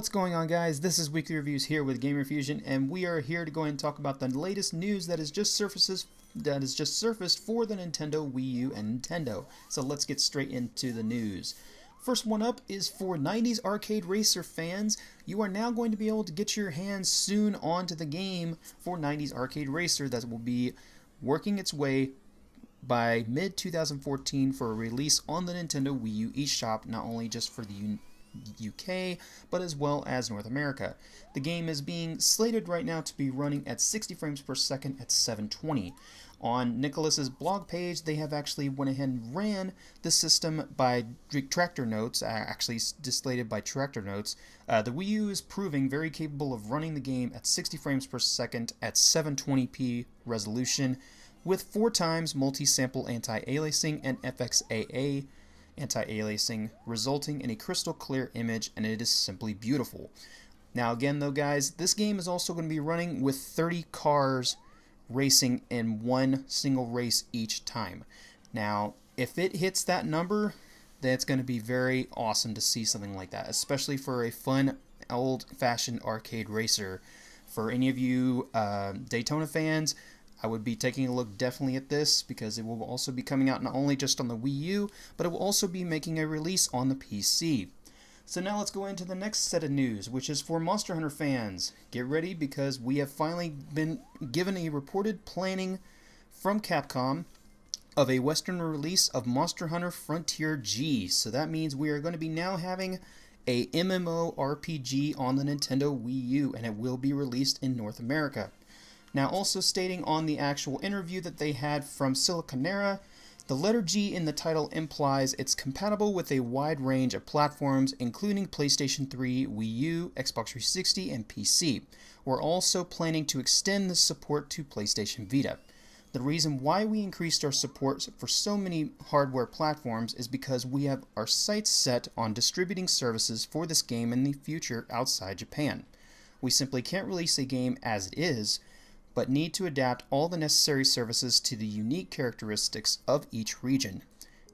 What's going on, guys? This is Weekly Reviews here with Gamer Fusion, and we are here to go ahead and talk about the latest news that has just surfaced for the Nintendo Wii U and Nintendo. So let's get straight into the news. First one up is for 90s arcade racer fans. You are now going to be able to get your hands soon onto the game for 90s arcade racer that will be working its way by mid-2014 for a release on the Nintendo Wii U eShop, not only just for the UK, but as well as North America. The game is being slated right now to be running at 60 frames per second at 720. On Nicholas's blog page, they have actually went ahead and ran the system by Tractor Notes, actually slated by Tractor Notes. The Wii U is proving very capable of running the game at 60 frames per second at 720p resolution, with 4 times multi-sample anti-aliasing and FXAA anti-aliasing, resulting in a crystal clear image, and it is simply beautiful. Now again though, guys, this game is also going to be running with 30 cars racing in one single race each time. Now if it hits that number, then it's going to be very awesome to see something like that, especially for a fun old-fashioned arcade racer. For any of you Daytona fans, I would be taking a look definitely at this, because it will also be coming out not only just on the Wii U, but it will also be making a release on the PC. So now let's go into the next set of news, which is for Monster Hunter fans. Get ready, because we have finally been given a reported planning from Capcom of a Western release of Monster Hunter Frontier G. So that means we are going to be now having a MMORPG on the Nintendo Wii U, and it will be released in North America. Now, also stating on the actual interview that they had from Silaconera, the letter G in the title implies it's compatible with a wide range of platforms, including PlayStation 3, Wii U, Xbox 360, and PC. We're also planning to extend the support to PlayStation Vita. The reason why we increased our support for so many hardware platforms is because we have our sights set on distributing services for this game in the future outside Japan. We simply can't release a game as it is, but need to adapt all the necessary services to the unique characteristics of each region.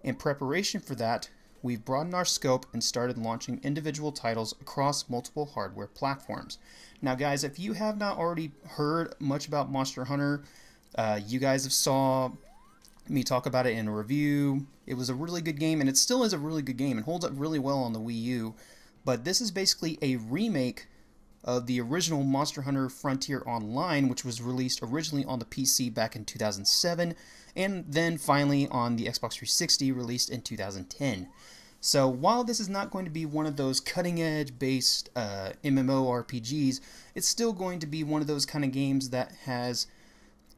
In preparation for that, we've broadened our scope and started launching individual titles across multiple hardware platforms. Now guys, if you have not already heard much about Monster Hunter, you guys have saw me talk about it in a review. It was a really good game, and it still is a really good game and holds up really well on the Wii U, but this is basically a remake of the original Monster Hunter Frontier Online, which was released originally on the PC back in 2007, and then finally on the Xbox 360, released in 2010. So while this is not going to be one of those cutting-edge based MMORPGs, it's still going to be one of those kind of games that has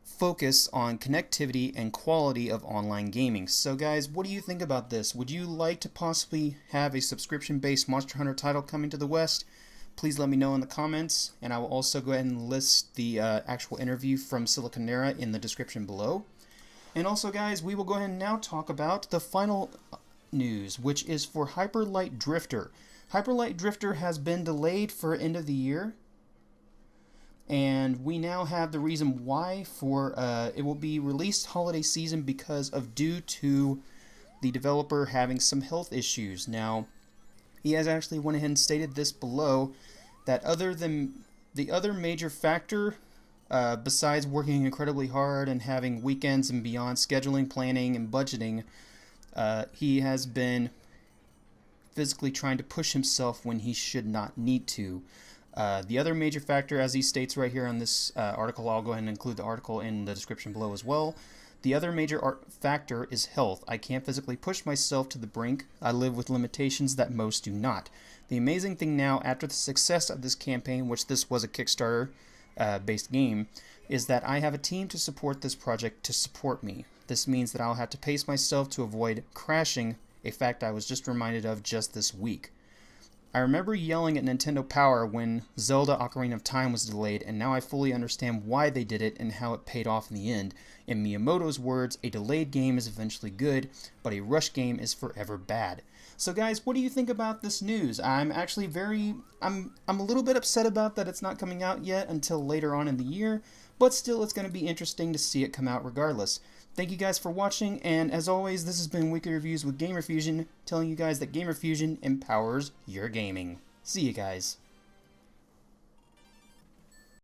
focus on connectivity and quality of online gaming. So guys, what do you think about this? Would you like to possibly have a subscription-based Monster Hunter title coming to the West? Please let me know in the comments, and I will also go ahead and list the actual interview from Silaconera in the description below. And also guys, we will go ahead and now talk about the final news, which is for Hyper Light Drifter. Hyper Light Drifter has been delayed for end of the year, and we now have the reason why for it will be released holiday season because of due to the developer having some health issues. Now, he has actually went ahead and stated this below, that other than the other major factor, besides working incredibly hard and having weekends and beyond scheduling, planning, and budgeting, he has been physically trying to push himself when he should not need to. The other major factor, as he states right here on this article, I'll go ahead and include the article in the description below as well. The other major factor is health. I can't physically push myself to the brink. I live with limitations that most do not. The amazing thing now, after the success of this campaign, which this was a Kickstarter based game, is that I have a team to support this project to support me. This means that I'll have to pace myself to avoid crashing, a fact I was just reminded of just this week. I remember yelling at Nintendo Power when Zelda Ocarina of Time was delayed, and now I fully understand why they did it and how it paid off in the end. In Miyamoto's words, a delayed game is eventually good, but a rushed game is forever bad. So guys, what do you think about this news? I'm actually I'm a little bit upset about that it's not coming out yet until later on in the year, but still it's going to be interesting to see it come out regardless. Thank you guys for watching, and as always, this has been Weekly Reviews with Gamer Fusion, telling you guys that Gamer Fusion empowers your gaming. See you guys.